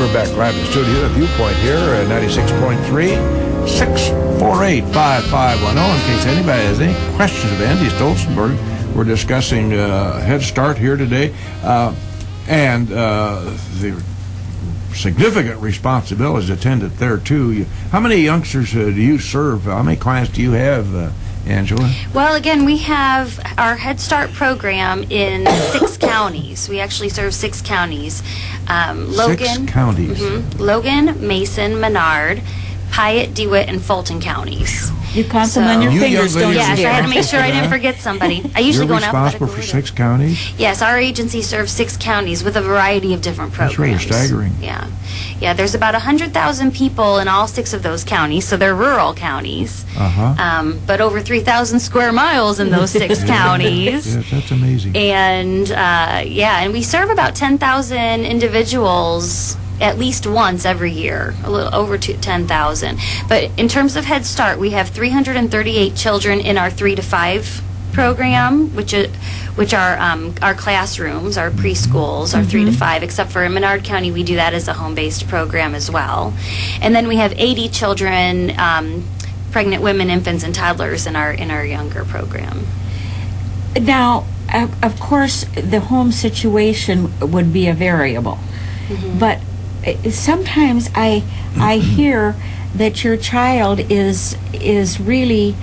we're back live in the studio at Viewpoint here at 96.3, 648-5510. In case anybody has any questions of Andy Stoltzenburg, we're discussing Head Start here today, and the significant responsibilities attendant there too. How many youngsters do you serve? How many clients do you have, Angela? Well, again, we have our Head Start program in 6 counties. We actually serve 6 counties. Logan, 6 counties. Logan, Mason, Menard, Piatt, DeWitt, and Fulton counties. You count them on your fingers, don't you? Yes, I had to make sure I didn't forget somebody. I usually go in alphabetical You're responsible for order. 6 counties? Yes, our agency serves 6 counties with a variety of different programs. That's rather staggering. Yeah. Yeah, there's about 100,000 people in all 6 of those counties, so they're rural counties. But over 3,000 square miles in those 6 counties. Yes, that's amazing. And, and we serve about 10,000 individuals at least once every year, a little over 10,000. But in terms of Head Start, we have 338 children in our 3 to 5 program, which are our classrooms, our preschools, our 3 to 5, except for in Menard County, we do that as a home-based program as well. And then we have 80 children, pregnant women, infants, and toddlers in our younger program. Now, of course, the home situation would be a variable, but sometimes I hear that your child is really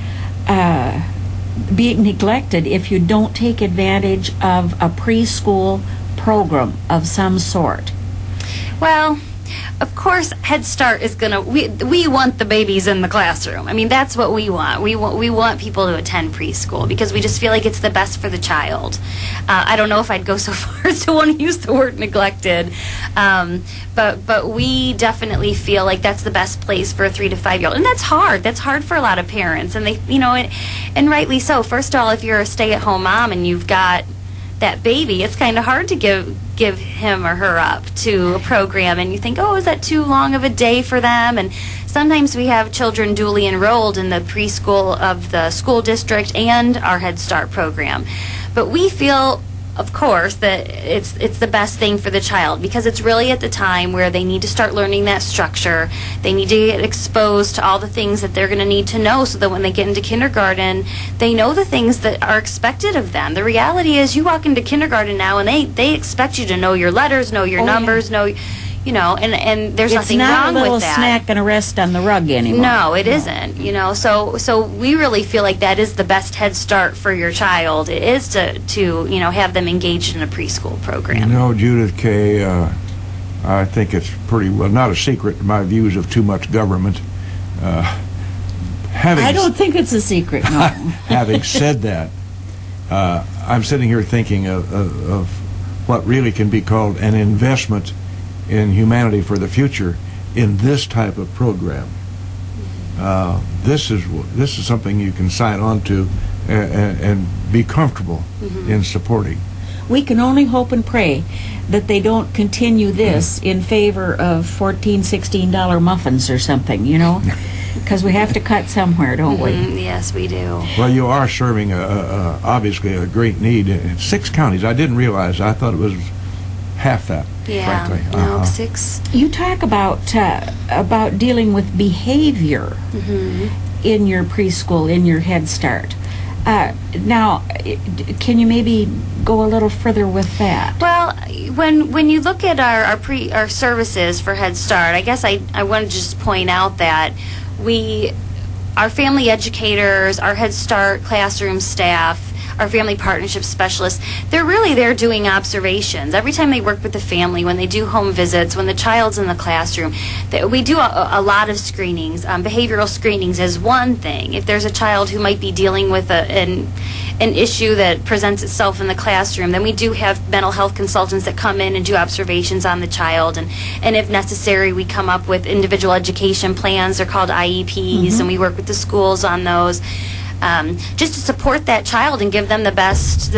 being neglected if you don't take advantage of a preschool program of some sort. Well, of course, Head Start is gonna. We want the babies in the classroom. I mean, that's what we want. We want people to attend preschool because we just feel like it's the best for the child. I don't know if I'd go so far as to want to use the word neglected, but we definitely feel like that's the best place for a 3 to 5-year-old, and that's hard. That's hard for a lot of parents, and and rightly so. First of all, if you're a stay-at-home mom and you've got that baby, it's kind of hard to give him or her up to a program, and you think, oh, is that too long of a day for them? And sometimes we have children duly enrolled in the preschool of the school district and our Head Start program. But we feel, of course, that it's the best thing for the child because it's really at the time where they need to start learning that structure. They need to get exposed to all the things that they're going to need to know so that when they get into kindergarten, they know the things that are expected of them. The reality is you walk into kindergarten now and they expect you to know your letters, know your numbers, know... and there's nothing wrong with that. It's not a little snack and a rest on the rug anymore. No, it isn't. So we really feel like that is the best Head Start for your child. It is to have them engaged in a preschool program. Judith K., I think it's pretty well not a secret my views of too much government. I don't think it's a secret. No. Having said that, I'm sitting here thinking of what really can be called an investment in humanity for the future in this type of program. This is something you can sign on to and be comfortable in supporting. We can only hope and pray that they don't continue this in favor of $14, $16 muffins or something, because we have to cut somewhere, don't we? Yes, we do. Well, you are serving obviously a great need in 6 counties. I didn't realize. I thought it was half that. Yeah, frankly. no, 6. You talk about dealing with behavior in your preschool, in your Head Start. Now, can you maybe go a little further with that? Well, when you look at our services for Head Start, I guess I want to just point out that our family educators, our Head Start classroom staff, our family partnership specialists, they're really there doing observations. Every time they work with the family, when they do home visits, when the child's in the classroom, we do a lot of screenings. Behavioral screenings is one thing. If there's a child who might be dealing with an issue that presents itself in the classroom, then we do have mental health consultants that come in and do observations on the child, and if necessary, we come up with individual education plans. They're called IEPs, and we work with the schools on those. Just to support that child and give them the best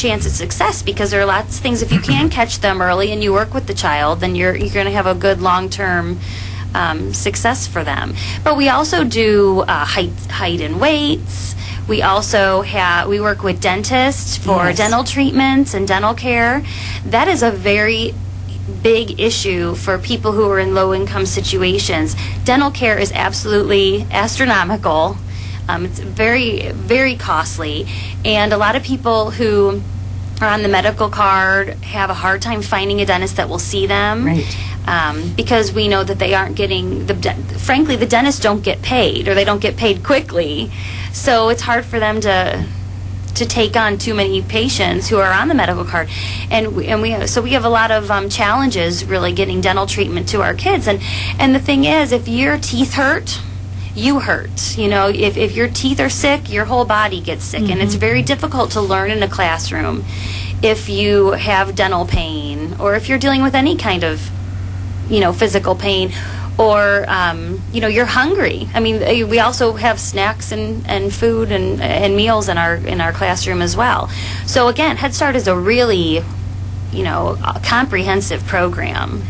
chance at success, because there are lots of things, if you can catch them early and you work with the child, then you're going to have a good long-term success for them. But we also do height and weights. We also we work with dentists for dental treatments and dental care. That is a very big issue for people who are in low-income situations. Dental care is absolutely astronomical. It's very, very costly, and a lot of people who are on the medical card have a hard time finding a dentist that will see them. Right. Because we know that they aren't getting, frankly, the dentists don't get paid, or they don't get paid quickly. So it's hard for them to take on too many patients who are on the medical card, and we have a lot of challenges really getting dental treatment to our kids. And the thing is, if your teeth hurt, you hurt. You know, if your teeth are sick, your whole body gets sick, and it's very difficult to learn in a classroom if you have dental pain, or if you're dealing with any kind of, you know, physical pain, or you know, you're hungry. I mean, we also have snacks and food and meals in our classroom as well. So again, Head Start is a really, you know, comprehensive program.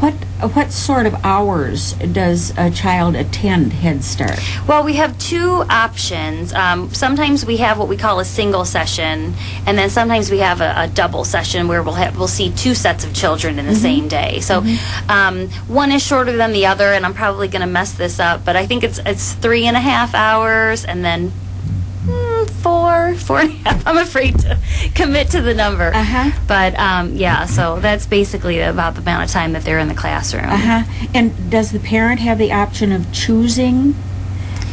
What sort of hours does a child attend Head Start? Well, we have two options. Sometimes we have what we call a single session, and then sometimes we have a double session where we'll see two sets of children in the same day. So one is shorter than the other, and I'm probably going to mess this up, but I think it's 3.5 hours, and then 4.5. I'm afraid to commit to the number. But yeah, so that's basically about the amount of time that they're in the classroom. And does the parent have the option of choosing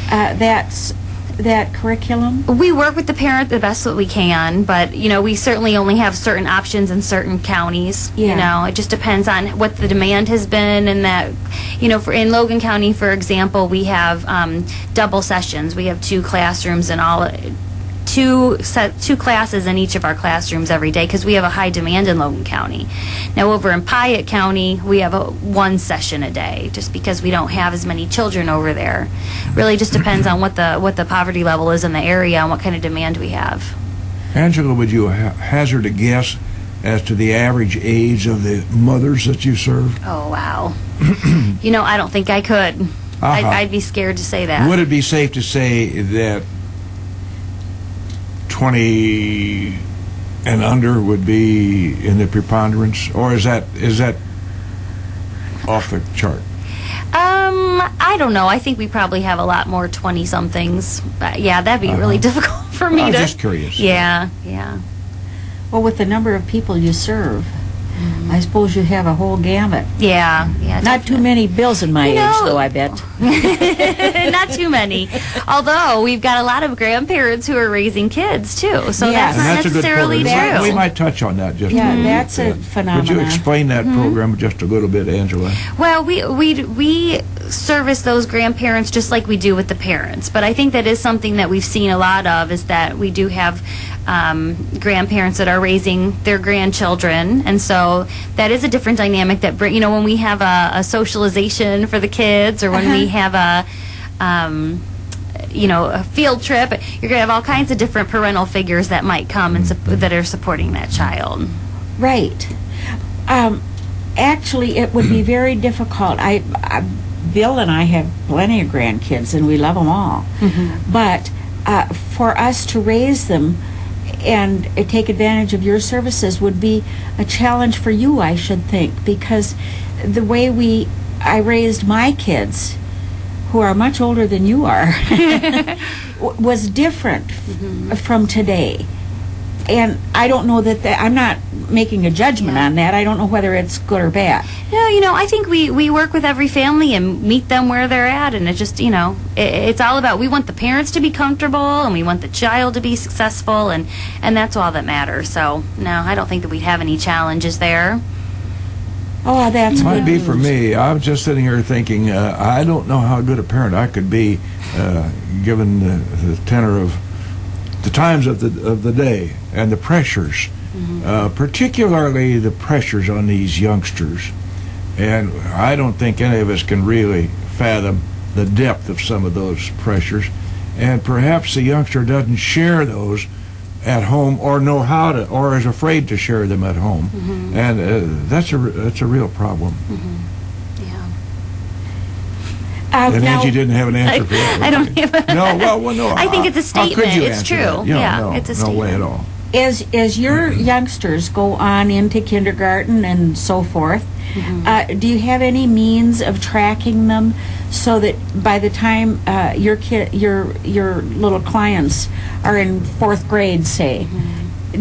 that curriculum? We work with the parent the best that we can, but you know, we certainly only have certain options in certain counties. You know, it just depends on what the demand has been, and that, you know, in Logan County, for example, we have double sessions. We have 2 classrooms and two classes in each of our classrooms every day, because we have a high demand in Logan County. Now over in Piatt County, we have 1 session a day, just because we don't have as many children over there. Really just depends on what the poverty level is in the area and what kind of demand we have. Angela, would you hazard a guess as to the average age of the mothers that you serve? Oh, wow. You know, I don't think I could. I'd be scared to say that. Would it be safe to say that 20 and under would be in the preponderance, or is that off the chart? I don't know. I think we probably have a lot more 20-somethings. Yeah, that'd be really difficult for me I'm to... just curious. Yeah. Well, with the number of people you serve, I suppose you have a whole gamut. Yeah. Not Definitely. too many bills in my age, though, I bet. Not too many. Although, we've got a lot of grandparents who are raising kids, too. So Yes. that's not And that's necessarily a good program. true. We might touch on that just a Yeah, little that's bit. a phenomenon. Would you explain that program just a little bit, Angela? Well, we service those grandparents just like we do with the parents. But I think that is something that we've seen a lot of, is that we do have grandparents that are raising their grandchildren, and so that is a different dynamic that you know, when we have a socialization for the kids, or when we have a you know, a field trip, you're going to have all kinds of different parental figures that might come and that are supporting that child. Right. Actually, it would be very difficult. Bill and I have plenty of grandkids, and we love them all. But for us to raise them and take advantage of your services would be a challenge for you, I should think, because the way I raised my kids, who are much older than you are, was different from today. And I don't know that I'm not making a judgment on that. I don't know whether it's good or bad. No, you know, I think we work with every family and meet them where they're at, and it's just, you know, it's all about, we want the parents to be comfortable, and we want the child to be successful, and that's all that matters. So, no, I don't think that we'd have any challenges there. Oh, that's might good be news. for me. I'm just sitting here thinking, I don't know how good a parent I could be, given the tenor of the times of the day and the pressures, particularly the pressures on these youngsters. And I don't think any of us can really fathom the depth of some of those pressures. And perhaps the youngster doesn't share those at home, or know how to, or is afraid to share them at home. And that's a real problem. And now, Angie didn't have an answer for that. I don't have No, well, no. I think it's a statement. How could you It's answer true. that? Yeah, no, it's a no statement. way at all. As your youngsters go on into kindergarten and so forth, do you have any means of tracking them so that by the time your little clients are in 4th grade, say,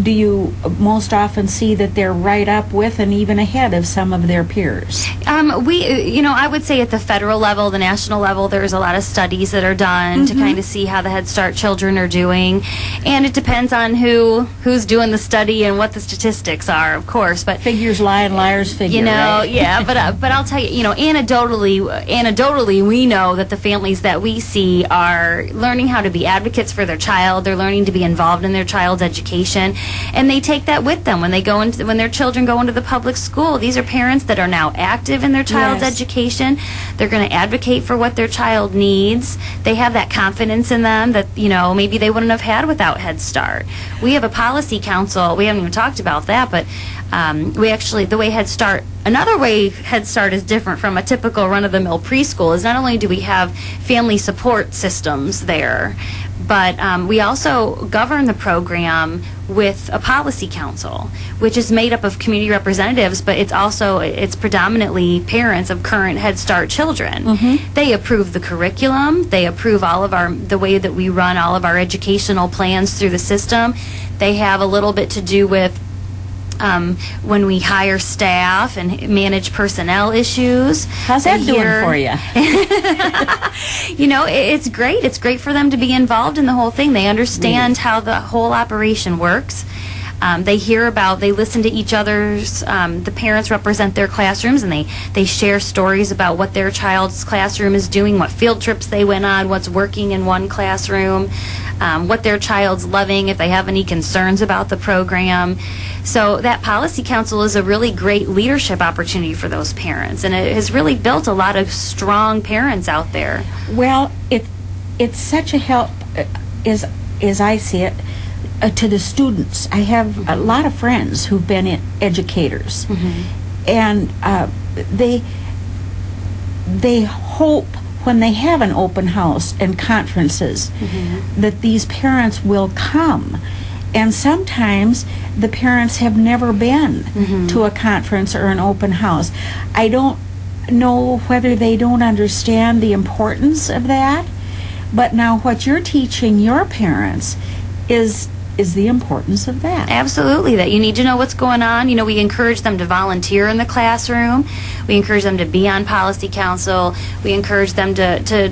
do you most often see that they're right up with and even ahead of some of their peers? I would say at the federal level, the national level, there's a lot of studies that are done to kind of see how the Head Start children are doing, and it depends on who's doing the study and what the statistics are, of course. But figures lie and liars figure. right? Yeah. But I'll tell you, anecdotally, we know that the families that we see are learning how to be advocates for their child. They're learning to be involved in their child's education. And they take that with them when their children go into the public school. These are parents that are now active in their child's education. They're going to advocate for what their child needs. They have that confidence in them that maybe they wouldn't have had without Head Start. We have a policy council. We haven't even talked about that, but the way Head Start, another way Head Start is different from a typical run-of-the-mill preschool is not only do we have family support systems there, but we also govern the program with a policy council, which is made up of community representatives, but it's predominantly parents of current Head Start children. They approve the curriculum. They approve the way that we run all of our educational plans through the system. They have a little bit to do with when we hire staff and manage personnel issues. How's that doing for you? It's great. It's great for them to be involved in the whole thing. They understand how the whole operation works. They listen to each other's, the parents represent their classrooms, and they share stories about what their child's classroom is doing, what field trips they went on, what's working in one classroom, what their child's loving, if they have any concerns about the program. So that policy council is a really great leadership opportunity for those parents, and it has really built a lot of strong parents out there. Well, it's such a help, as I see it, to the students. I have a lot of friends who've been educators, and they hope when they have an open house and conferences that these parents will come. And sometimes the parents have never been to a conference or an open house. I don't know whether they don't understand the importance of that, but now what you're teaching your parents is the importance of that. Absolutely, that you need to know what's going on. We encourage them to volunteer in the classroom. We encourage them to be on policy council. We encourage them to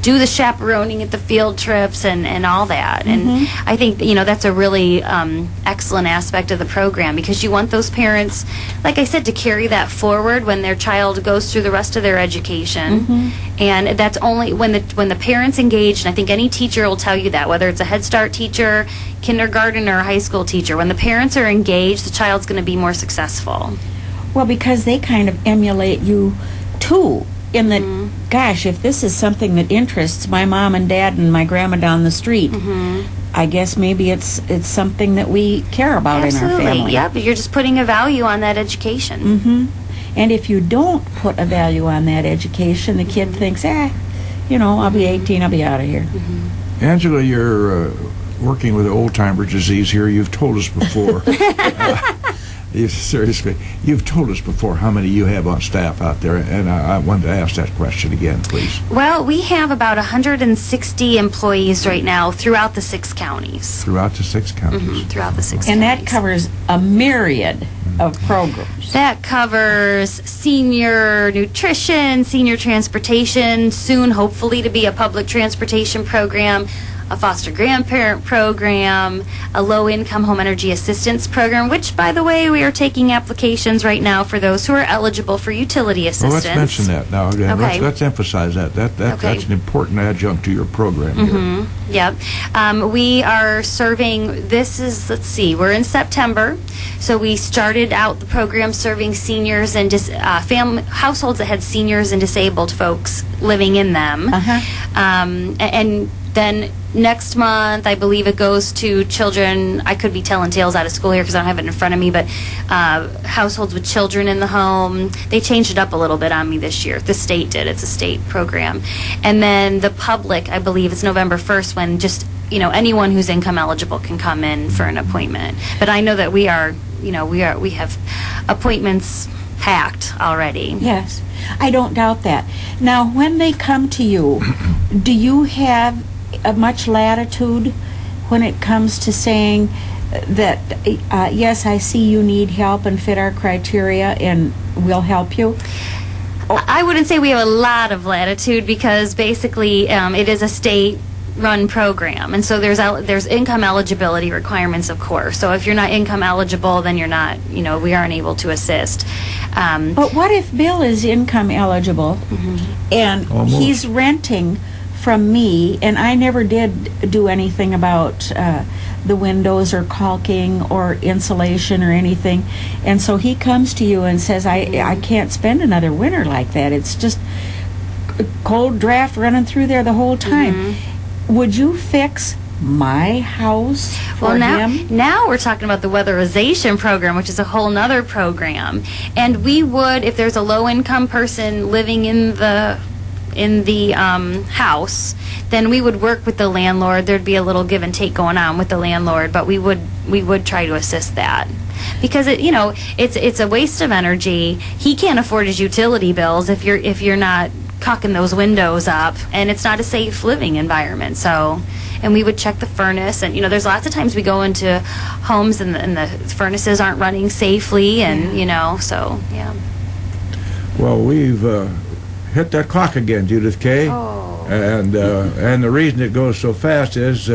do the chaperoning at the field trips and all that. And I think that's a really excellent aspect of the program, because you want those parents, like I said, to carry that forward when their child goes through the rest of their education. And that's only when the parents engage, and I think any teacher will tell you that, whether it's a Head Start teacher, kindergarten, or a high school teacher, when the parents are engaged, the child's going to be more successful. Well, because they kind of emulate you too, in that, gosh, if this is something that interests my mom and dad and my grandma down the street, I guess maybe it's something that we care about in our family. Yeah, but you're just putting a value on that education. And if you don't put a value on that education, the kid thinks, I'll be 18, I'll be out of here. Angela, you're working with old-timer disease here. You've told us before. Seriously, you've told us before how many you have on staff out there, and I wanted to ask that question again, please. Well, we have about 160 employees right now throughout the 6 counties. Throughout the 6 counties? Throughout the 6 and counties. And that covers a myriad of programs. That covers senior nutrition, senior transportation, soon hopefully to be a public transportation program, a foster grandparent program, a low-income home energy assistance program, which, by the way, we are taking applications right now for those who are eligible for utility assistance. Well, let's mention that now. Again. Okay. Let's emphasize that. That's an important adjunct to your program here. Yep. We are serving, we're in September, so we started out the program serving seniors and households that had seniors and disabled folks living in them. And then next month, I believe it goes to children. I could be telling tales out of school here because I don't have it in front of me, but households with children in the home. They changed it up a little bit on me this year. The state did. It's a state program. And then the public, I believe it's November 1st, when just anyone who's income eligible can come in for an appointment. But I know that we have appointments packed already. Yes, I don't doubt that. Now, when they come to you, do you have much latitude when it comes to saying that, yes, I see you need help and fit our criteria and we'll help you? I wouldn't say we have a lot of latitude, because basically it is a state-run program, and so there's income eligibility requirements, of course. So if you're not income eligible, then you're not, we aren't able to assist. But what if Bill is income eligible and he's renting from me, and I never did do anything about the windows or caulking or insulation or anything, and so he comes to you and says, I can't spend another winter like that. It's just a cold draft running through there the whole time. Would you fix my house for him? Now we're talking about the weatherization program, which is a whole nother program. And we would, if there's a low-income person living in the house, then we would work with the landlord. There'd be a little give and take going on with the landlord, but we would try to assist that, because it's a waste of energy. He can't afford his utility bills if you're not caulking those windows up, and it's not a safe living environment. So, and we would check the furnace, and there's lots of times we go into homes and the furnaces aren't running safely, and so yeah. Well, we've hit that clock again, Judith Kay. And the reason it goes so fast is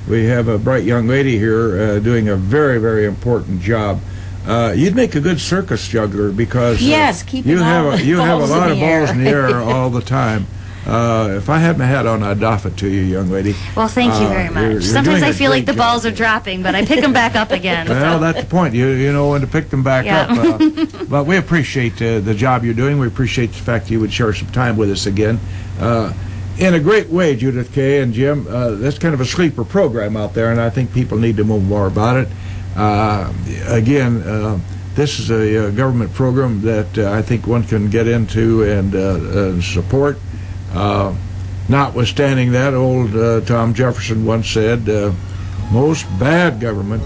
we have a bright young lady here doing a very, very important job. You'd make a good circus juggler, because yes, keep you have a lot of balls in the air air all the time. If I had my hat on, I'd doff it to you, young lady. Well, thank you very much. You're Sometimes doing I a feel like the great balls job. are dropping, but I pick them back up again. Well, so. that's the point. You know when to pick them back up. But we appreciate the job you're doing. We appreciate the fact that you would share some time with us again. In a great way, Judith Kay and Jim. That's kind of a sleeper program out there, and I think people need to know more about it. Again, this is a government program that I think one can get into and support. Notwithstanding that, old Tom Jefferson once said, most bad government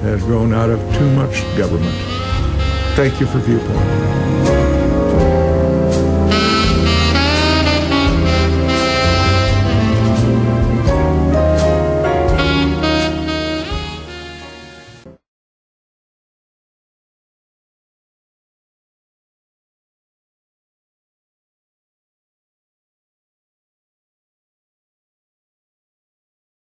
has grown out of too much government. Thank you for Viewpoint.